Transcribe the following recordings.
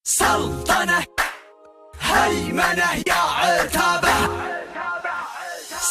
سلطنة هيمنة يا عتابة،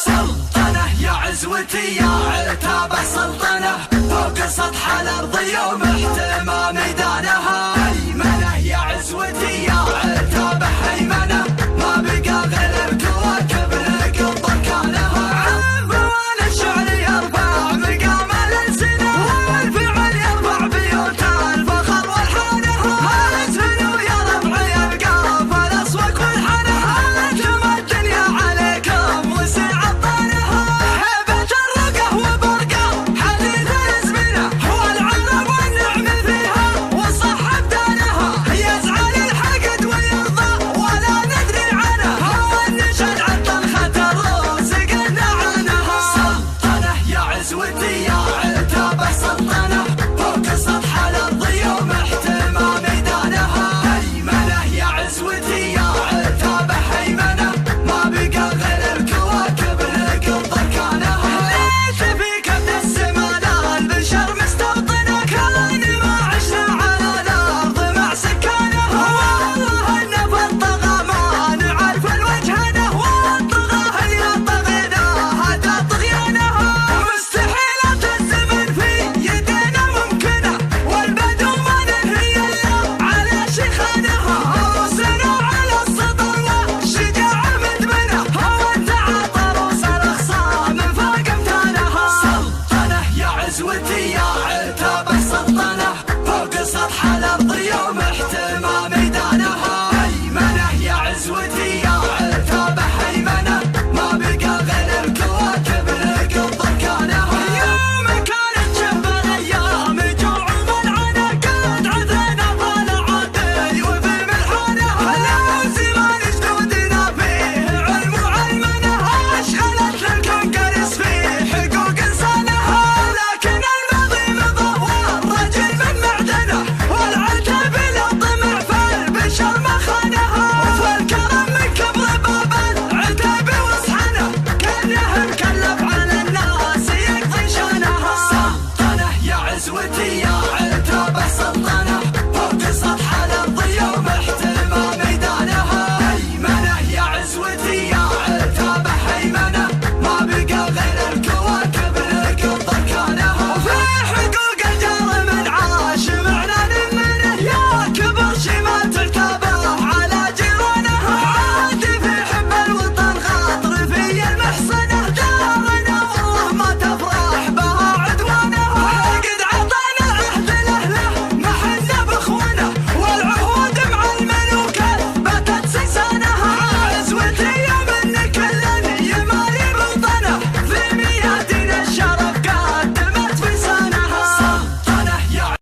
سلطنة يا عزوتي يا عتابة، سلطنة فوق سطح الأرض يوم احتمى ميدانها. هيمنة يا عزوتي يا عتابة، هيمنة ما بقى غير الكواكب نقض بركانها. عنفوان الشعر يرفع مقام الألسنة، والفعل يرفع بيوت الفخر والحانها. الهزن يا ربع يبقى فالأصوات والحنها، انتم الدنيا عليكم وسع الطانها. هبة الرقة وبرقة حديث الازمنة، هو العرب والنعم فيها والصح ابدانها. يزعل الحقد ويرضى ولا ندري عنه، هو النشد عطل خطر روس قلنا عنها. سلطنة يا عزوتي يا عتابة، سلطنة فوق سطح الأرض يوم احتمى ميدانها. هيمنة يا عزوتي يا عتابة، هيمنة ما بقى غير الكواكب نقض بركانها. ليش في كبد السما لا البشر مستوطنة، كان ما عشنا على الأرض مع سكانها. والله إن في الطغى ما نعرف الوجهنة، والطغى هي طغينا هذا طغيانها. مستحيلات الزمن في يدينا ممكنة، والبدو ما ننهي إلا على شيخانها. روسنا على السطر والشجاعة مدمنة، هو التعاطى روس الأخصام فاق امتانها. سلطنة يا عزوتي يا عتابة، سلطنة فوق سطح الأرض يوم احتمى ميدانها. هيمنة يا عزوتي يا عتابة، هيمنة ما بقى غير الكواكب نقض بركانها. يوم كانت شهبة الأيام جوع وملعنة، قد عذينا طال عدل وفي ملحانها. لو زمان جدودنا فيه علم وعلمنة، أشغلت للكون قرس في حقوق إنسانها. لكن الماضي مضى والرجل من معدنه، والعتاب لو طمع فالبشر ما خانها. والكرم من كبر باب العتاب واصحنه، كانه مكلف على الناس يقضي شانها. سلطنة يا عزوتي يا عتابة، سلطنة فوق سطح الأرض يوم احتمى ميدانها. هيمنة يا عزوتي يا عتابة، هيمنة ما بقى غير الكواكب نقض بركانها. وفي حقوق الجار من عاش معنا نمنه، يا كبر شمال ترتابه على جيرانها. عاطفي يحب الوطن خاطر في المحصنة، دارنا والله ما تفرح بها عدوانها. قد عطانا عهد الأهله ما حنا بإخوانه، والعهود مع الملوك باتت سنسانها. عزوتي يوم إن كل يمالي بوطنه، في ميادين الشرف قدمت فرسانها. سلطنة يا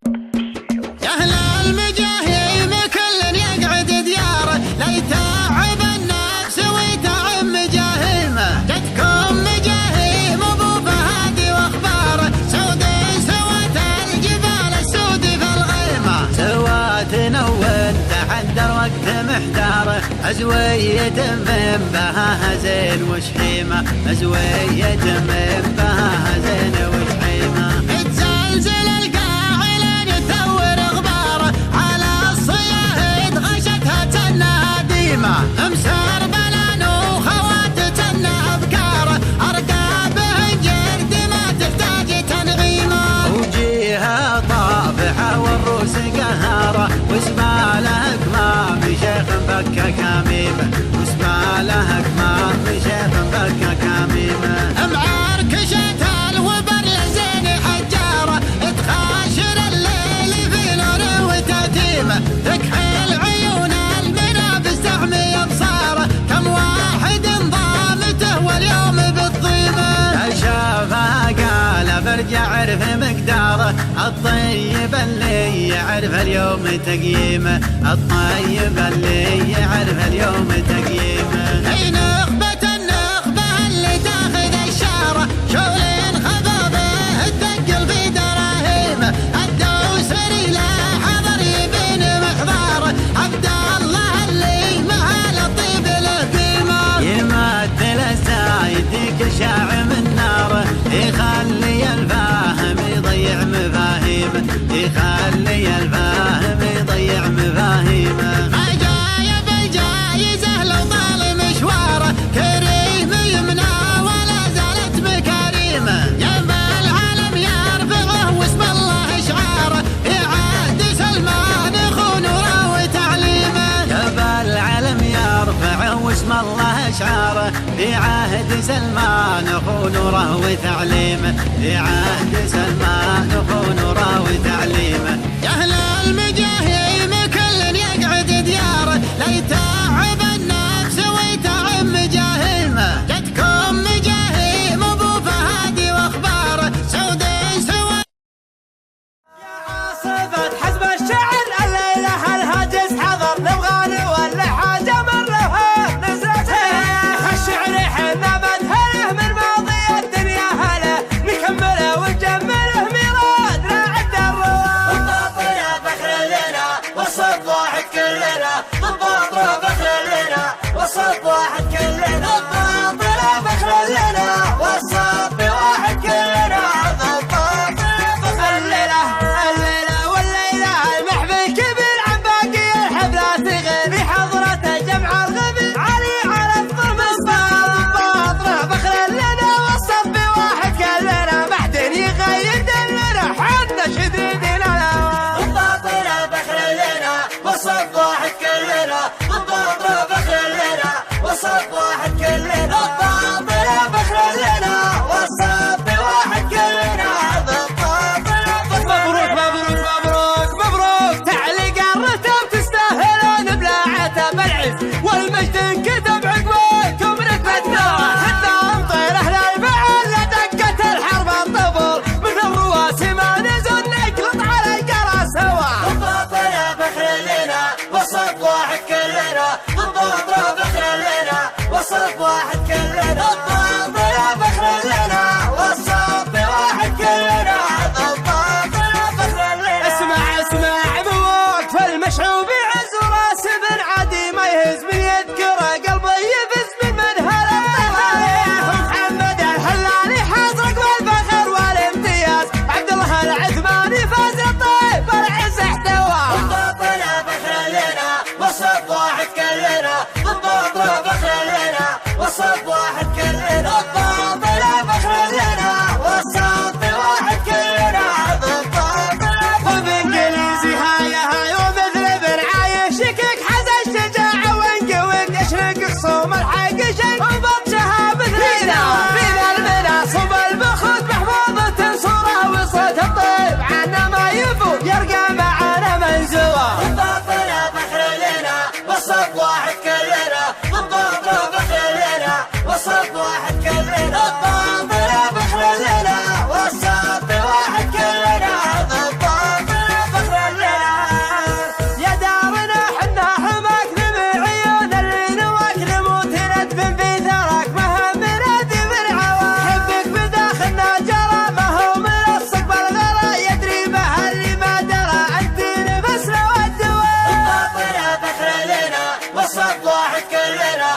يا أهل المجاهيم كل يقعد دياره، لا يتعب النفس ويتعب مجاهيمه. جتكم مجاهيم أبو فهد وأخباره، سود سوت الجبال السود في الغيمة. سواتنا وتحدر وقت محتاره، أزوية من بها زين وشحيمة، أزوية من بها زين وشحيمة. تزلزل القاعلين يثور غباره، على الصياهد غشتها تنها ديمة. امسار بلان وخوات تنها أبكاره، أرقابه جرد ما تحتاج تنغيمة. وجيها طافحة والروس قهارة، واسماله كمام شيخ بكة كميمة، واسماله كمام شيخ بكة كميمة. معركشة الوبر لزين حجارة، تخاشر الليل في نور وتتيمة. تكحل عيون المنافس تحمي أبصاره، كم واحد ضامته واليوم بالضيمة. شافها قال برجع عرف مقداره، الطيب اللي يعرف اليوم تقييمه، الطيب اللي يعرف اليوم تقييمه. هي نخبة النخبة اللي تاخذ الشارة، شغل خبابه الدقل في دراهيمه. الدوسري لا حضر يبين محضاره، عبد الله اللي مع الطيب له قيمة. يمثل الزايد شاع من ناره، يخلي الفاهم يضيع مفاهيمه، يخلي الفاهم يضيع مفاهيمه. باسم الله شعاره في عهد سلمان اخو نوره وتعليمه، في عهد سلمان اخو نوره وتعليمه. يا اهل المجاهيم كل يقعد دياره لا يتعب النفس ويتعب مجاهيمه، جدكم مجاهيم ابو فهد واخباره سود سوى. يا عاصفة حزب الشعر الليلة الهاجس حضر نبغى نولي حاجة مرها نزلتها الشعر حنا مدهله من ماضي الدنيا هلا نكمله ونجمله ميلادنا عند الرواه. الباطل فخر لنا وصف واحد كلنا، الباطل فخر لنا وصف واحد كلنا، الباطل فخر لنا وصف واحد كلنا، الباطل فخر لنا. الليلة والليلة المحفل كبير عن باقي الحفلات غير في حضرة جمع الغبي علي على الضرب الباطل فخر لنا وصف بواحد كلنا بعدين يغيد لنا حنا شديدين الهوى. الباطل فخر لنا وصف واحد كلنا، الباطل فخر لنا وصف واحد كلنا، الباطل فخر لنا وصف واحد كلنا، الباطل فخر مبروك مبروك مبروك مبروك تعليق الرتب تستاهلون بلا عتب العز والمجد انكتب عقبالكم ركبتنا حتى امطير اهل الفعل لدقت الحرب الطبل من الرواسي ما نزل نقلط على القرى سوا. الباطل فخر لنا وصف واحد كلنا، الباطل فخر لنا وصف واحد كلنا، الباطل فخر لنا وصف واحد كلنا، الباطل فخر لنا. اسمع اسمع بوقف المشعوب يعز وراس بن عدي ما يهز من يذكره قلبه يفز من منهل الطلال. محمد الحلالي حاضرك بالفخر والامتياز عبد الله العثماني فاز الطيب العز احتواه. الباطل فخر لنا وصف واحد كلنا، الباطل فخر لنا وصف واحد كلنا، الباطل فخر لنا وصف واحد كلنا، الباطل وبانجليزي هاي هاي ومثل ابن عايش شكك حز الشجاعة وانقوق يشرق خصوم الحق شيء وبطشها مثلنا فينا المناصب البخوت محفوظة تنصره وصوت الطيب عنا ما يفوت يرقى معنا منزوه. الباطل فخر لنا وصف واحد كلنا، الباطل فخر لنا وصف واحد كلنا، الباطل فخر لنا وصف واحد كلنا، الباطل فخر لنا. يا دارنا حنا حماك نمي عيون اللي نواك نموت ندفن في ثراك مهم نادي بالعوا حبك بداخلنا جرى ما هو من الصقب الغلا يدري به اللي ما درى انت نفسنا والدواء. الباطل فخر لنا وصف واحد كلنا،